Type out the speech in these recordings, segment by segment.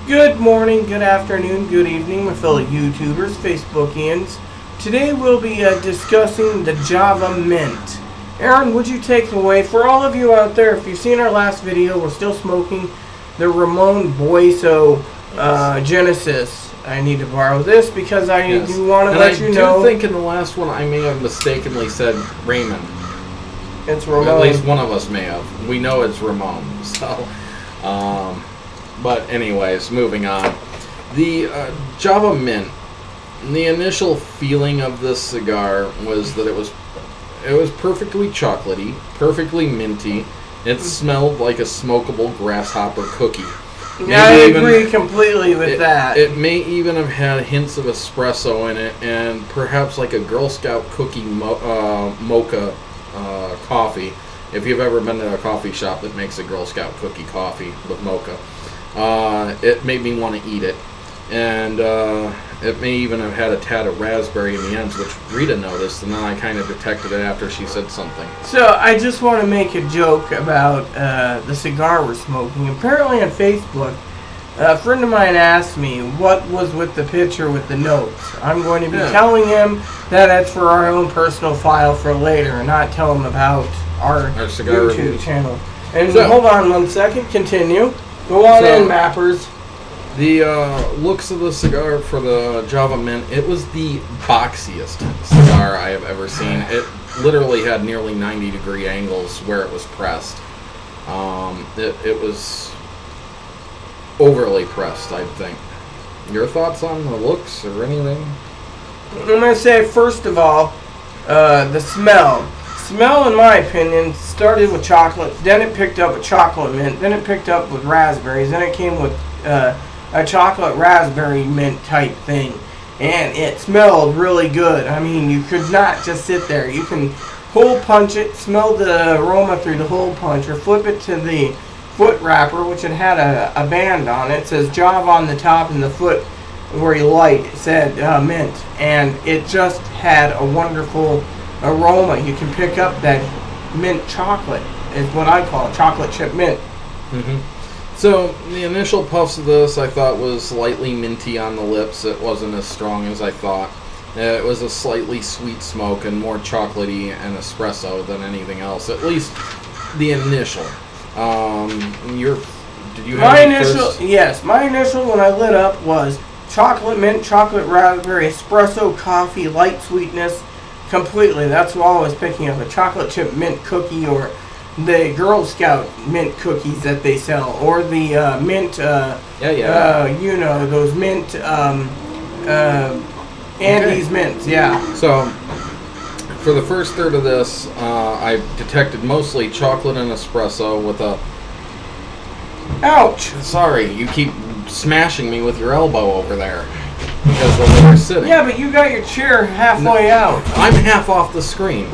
Good morning, good afternoon, good evening, my fellow YouTubers, Facebookians. Today we'll be discussing the Java Mint. Aaron, would you take it away? For all of you out there, if you've seen our last video, we're still smoking the Ramon Boiso Genesis. I need to borrow this because I do want to let you know. I think in the last one I may have mistakenly said Raymond. It's Ramon. At least one of us may have. We know it's Ramon. So, but anyways, moving on. The Java Mint. The initial feeling of this cigar was that it was perfectly chocolatey, perfectly minty. It smelled like a smokable grasshopper cookie. I agree completely with that. It may even have had hints of espresso in it, and perhaps like a Girl Scout cookie mocha coffee. If you've ever been to a coffee shop that makes a Girl Scout cookie coffee with mocha, it made me want to eat it. And it may even have had a tad of raspberry in the ends, which Rita noticed, and then I kind of detected it after she said something. So I just want to make a joke about the cigar we're smoking. Apparently on Facebook, a friend of mine asked me what was with the picture with the notes. I'm going to be telling him that that's for our own personal file for later, and not tell him about our cigar YouTube reviews. Channel. And so, hold on 1 second, continue. Go on in, mappers. The looks of the cigar for the Java Mint, it was the boxiest cigar I have ever seen. It literally had nearly 90-degree angles where it was pressed. It was overly pressed, I think. Your thoughts on the looks or anything? I'm going to say, first of all, the smell. Smell, in my opinion, started with chocolate, then it picked up with chocolate mint, then it picked up with raspberries, then it came with a chocolate raspberry mint type thing, and it smelled really good. I mean, you could not just sit there. You can hole punch it, smell the aroma through the hole punch, or flip it to the foot wrapper, which it had a band on it. It says Java on the top, and the foot where you light it said mint, and it just had a wonderful aroma. You can pick up that mint chocolate, is what I call it, chocolate chip mint. So, the initial puffs of this I thought was slightly minty on the lips. It wasn't as strong as I thought. It was a slightly sweet smoke and more chocolatey and espresso than anything else. At least the initial. Did you have my initial? First? Yes, my initial when I lit up was chocolate mint, chocolate raspberry, espresso, coffee, light sweetness, completely. That's all I was picking up. A chocolate chip mint cookie, or the Girl Scout mint cookies that they sell, or the mint, you know, those mint, Andes mints, So, for the first third of this, I detected mostly chocolate and espresso with a... Ouch! Sorry, you keep smashing me with your elbow over there, because of where you're sitting. Yeah, but you got your chair halfway out. I'm half off the screen.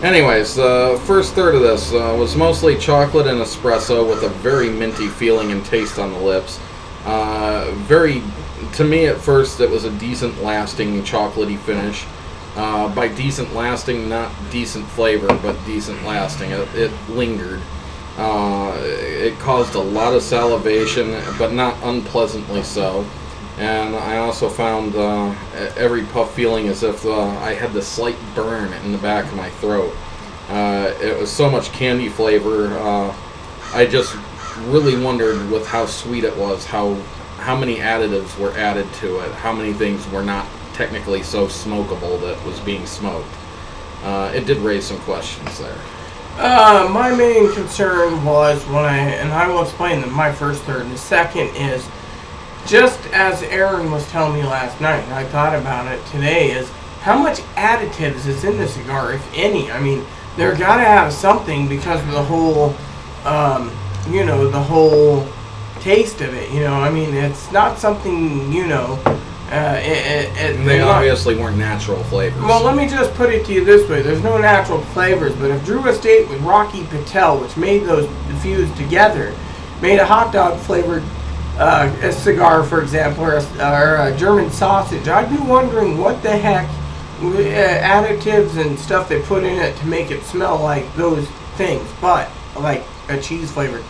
Anyways, the first third of this was mostly chocolate and espresso with a very minty feeling and taste on the lips. To me at first, it was a decent lasting chocolatey finish. By decent lasting, not decent flavor, but decent lasting. It lingered. It caused a lot of salivation, but not unpleasantly so. And I also found every puff feeling as if I had this slight burn in the back of my throat. It was so much candy flavor. I just really wondered with how sweet it was, how many additives were added to it, how many things were not technically so smokable that was being smoked. It did raise some questions there. My main concern was and I will explain my first third. The second is, just as Aaron was telling me last night, and I thought about it today, is how much additives is in the cigar, if any. I mean, they're got to have something because of the whole, you know, the whole taste of it. You know, I mean, it's not something, you know, they obviously weren't natural flavors. Well, let me just put it to you this way. There's no natural flavors, but if Drew Estate with Rocky Patel, which made those fused together, made a hot dog flavored a cigar, for example, or a German sausage, I'd be wondering what the heck additives and stuff they put in it to make it smell like those things, but like a cheese flavored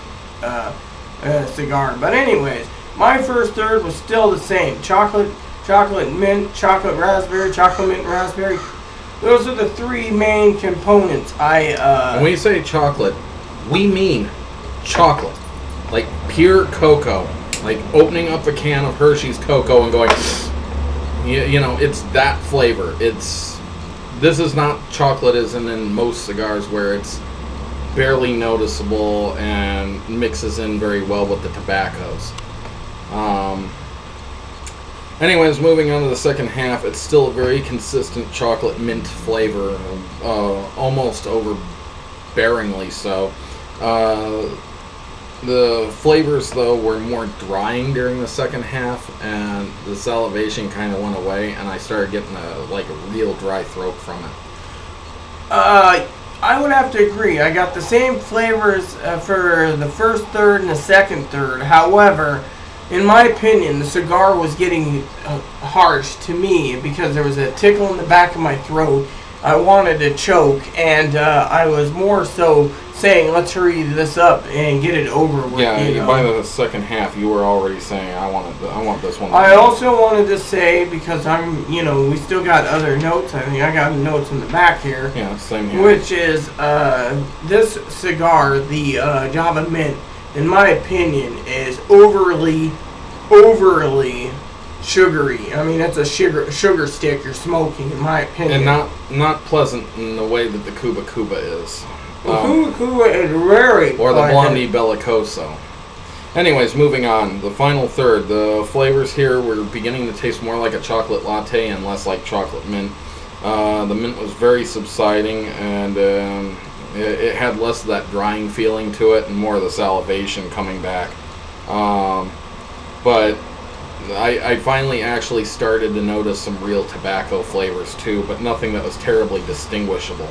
cigar. But anyways, My first third was still the same. Chocolate mint, chocolate raspberry, chocolate mint raspberry. Those are the three main components. And when you say chocolate, we mean chocolate. Like pure cocoa. Like opening up a can of Hershey's cocoa and going, you know, it's that flavor. This is not chocolate as in most cigars where it's barely noticeable and mixes in very well with the tobaccos. Anyways, moving on to the second half, it's still a very consistent chocolate mint flavor, almost overbearingly so. The flavors, though, were more drying during the second half, and the salivation kind of went away, and I started getting a real dry throat from it. I would have to agree. I got the same flavors for the first third and the second third. However, in my opinion, the cigar was getting harsh to me because there was a tickle in the back of my throat. I wanted to choke, and I was more so saying, let's hurry this up and get it over with. Yeah, by the second half, you were already saying, I want this one. I also wanted to say, because we still got other notes. I think I got notes in the back here. Yeah, same here. Which is, this cigar, the Java Mint, in my opinion, is overly sugary. I mean, it's a sugar stick you're smoking, in my opinion. And not pleasant in the way that the Cuba Cuba is. The Cuba is very or the Blondie Bellicoso. Anyways, moving on. The final third. The flavors here were beginning to taste more like a chocolate latte and less like chocolate mint. The mint was very subsiding, and it had less of that drying feeling to it and more of the salivation coming back. But I finally actually started to notice some real tobacco flavors too, but nothing that was terribly distinguishable.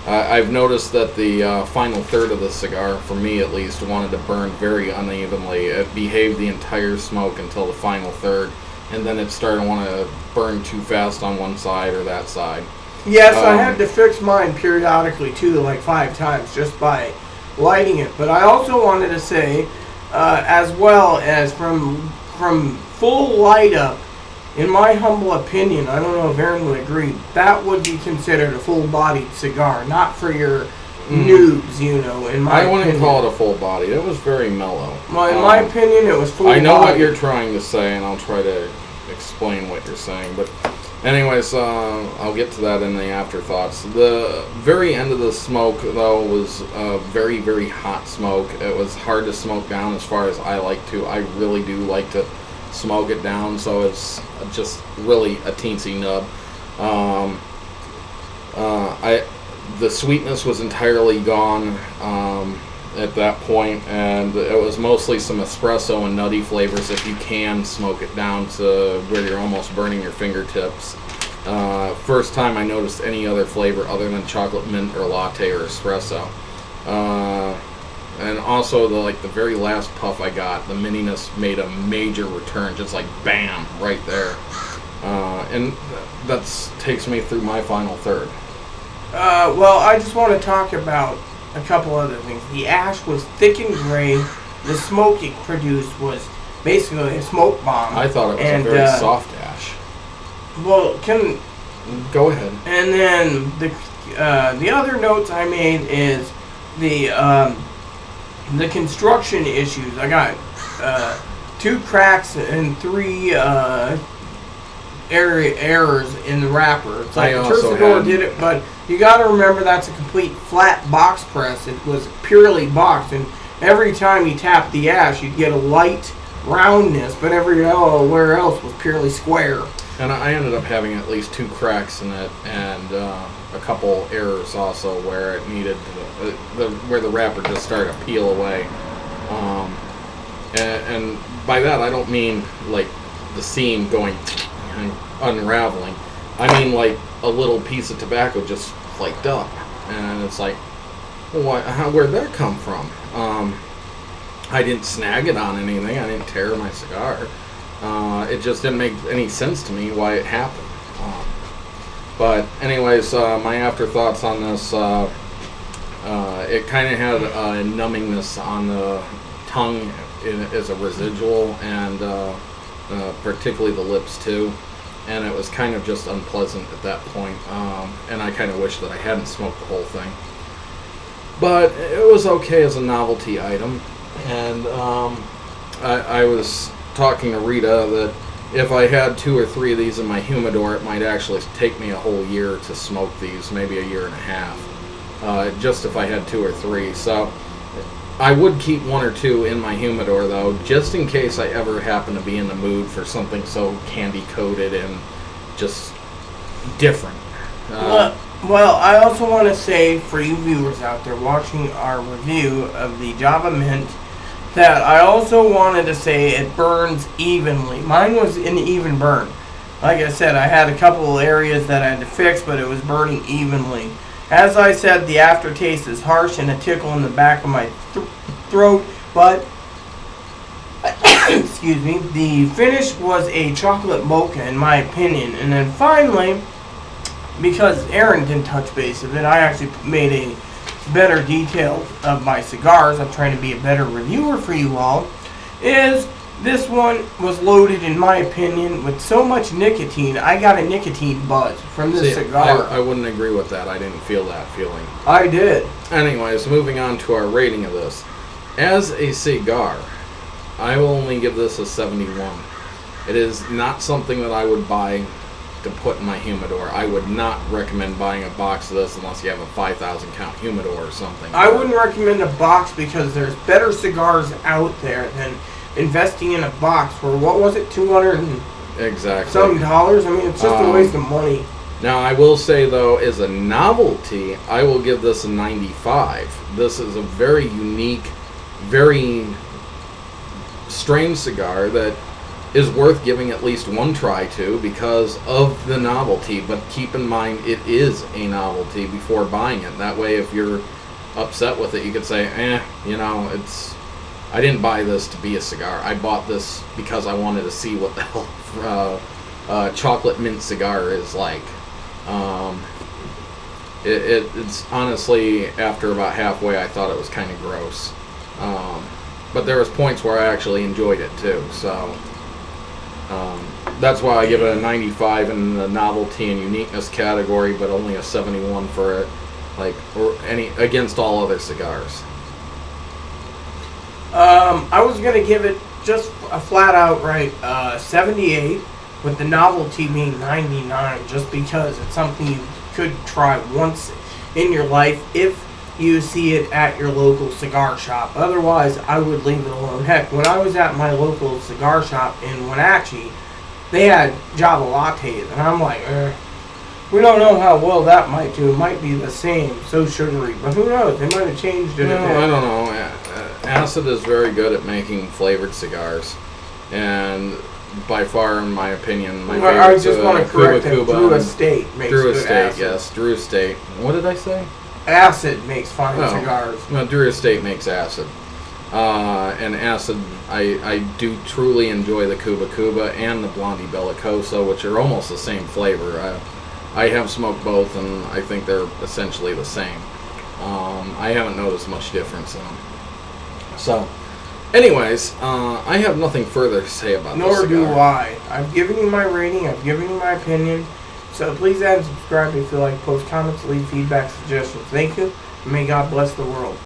I've noticed that the final third of the cigar, for me at least, wanted to burn very unevenly. It behaved the entire smoke until the final third, and then it started to want to burn too fast on one side or that side. Yes, I had to fix mine periodically too, like 5 times, just by lighting it. But I also wanted to say, as well as from full light up, in my humble opinion, I don't know if Aaron would agree, that would be considered a full-bodied cigar, not for your noobs, in my opinion. I wouldn't call it a full body. It was very mellow. Well, in my opinion, it was full-bodied. I know what you're trying to say, and I'll try to explain what you're saying. But anyways, I'll get to that in the afterthoughts. The very end of the smoke, though, was very, very hot smoke. It was hard to smoke down as far as I like to. I really do like to smoke it down, so it's just really a teensy nub. The sweetness was entirely gone at that point, and it was mostly some espresso and nutty flavors if you can smoke it down to where you're almost burning your fingertips. First time I noticed any other flavor other than chocolate mint or latte or espresso. And also the very last puff I got, the mininess made a major return, just like bam, right there. And that takes me through my final third. Well, I just want to talk about a couple other things. The ash was thick and gray. The smoke it produced was basically a smoke bomb. I thought it was a very soft ash. Well, go ahead. And then the other notes I made is the construction issues. I got 2 cracks and 3 errors in the wrapper. It's like Tersador did it, but you got to remember that's a complete flat box press. It was purely boxed, and every time you tapped the ash, you'd get a light roundness, but everywhere else was purely square. And I ended up having at least 2 cracks in it, and a couple errors also where it needed where the wrapper just started to peel away. And by that I don't mean like the seam going and unraveling. I mean like a little piece of tobacco just flaked up, and it's like, well, where'd that come from? I didn't snag it on anything. I didn't tear my cigar. It just didn't make any sense to me why it happened. But anyways, my afterthoughts on this, it kind of had a numbingness on the tongue as a residual, and particularly the lips too. And it was kind of just unpleasant at that point. And I kind of wish that I hadn't smoked the whole thing. But it was okay as a novelty item. And I was talking to Rita that if I had 2 or 3 of these in my humidor, it might actually take me a whole year to smoke these, maybe a year and a half, just if I had 2 or 3. So I would keep 1 or 2 in my humidor, though, just in case I ever happen to be in the mood for something so candy-coated and just different. Well, I also want to say for you viewers out there watching our review of the Java Mint, that I also wanted to say it burns evenly. Mine was an even burn. Like I said, I had a couple areas that I had to fix, but it was burning evenly. As I said, the aftertaste is harsh and a tickle in the back of my throat, but excuse me, the finish was a chocolate mocha in my opinion. And then finally, because Aaron didn't touch base of it, I actually made a better detail of my cigars. I'm trying to be a better reviewer for you all. Is this one was loaded, in my opinion, with so much nicotine. I got a nicotine buzz from this cigar. I wouldn't agree with that. I didn't feel that feeling. I did. Anyways, moving on to our rating of this. As a cigar, I will only give this a 71. It is not something that I would buy to put in my humidor. I would not recommend buying a box of this unless you have a 5,000 count humidor or something. I wouldn't recommend a box because there's better cigars out there than investing in a box for, what was it, $200 and exactly some dollars? I mean, it's just a waste of money. Now, I will say, though, as a novelty, I will give this a 95. This is a very unique, very strange cigar that is worth giving at least one try to because of the novelty. But keep in mind, it is a novelty before buying it. That way, if you're upset with it, you could say, I didn't buy this to be a cigar. I bought this because I wanted to see what the hell chocolate mint cigar is like. It's honestly, after about halfway, I thought it was kind of gross. But there was points where I actually enjoyed it too. So that's why I give it a 95 in the novelty and uniqueness category, but only a 71 for it, against all other cigars. I was gonna give it just a flat out 78, with the novelty being 99, just because it's something you could try once in your life if you see it at your local cigar shop. Otherwise, I would leave it alone. Heck, when I was at my local cigar shop in Wenatchee, they had Java lattes, and I'm like, we don't know how well that might do. It might be the same, so sugary, but who knows? They might have changed it a bit. I don't know. Acid is very good at making flavored cigars, and by far, in my opinion, my favorite. I just want to correct that. Drew Estate makes Drew good Estate, acid. yes, Drew Estate. What did I say? Acid makes fine cigars. No, Drew Estate makes acid. And acid, I do truly enjoy the Cuba and the Blondie Bellicoso, which are almost the same flavor. I have smoked both, and I think they're essentially the same. I haven't noticed much difference in them. So, anyways, I have nothing further to say about this cigar. Nor do I. I've given you my rating. I've given you my opinion. So please add and subscribe if you like. Post comments, leave feedback, suggestions. Thank you. And may God bless the world.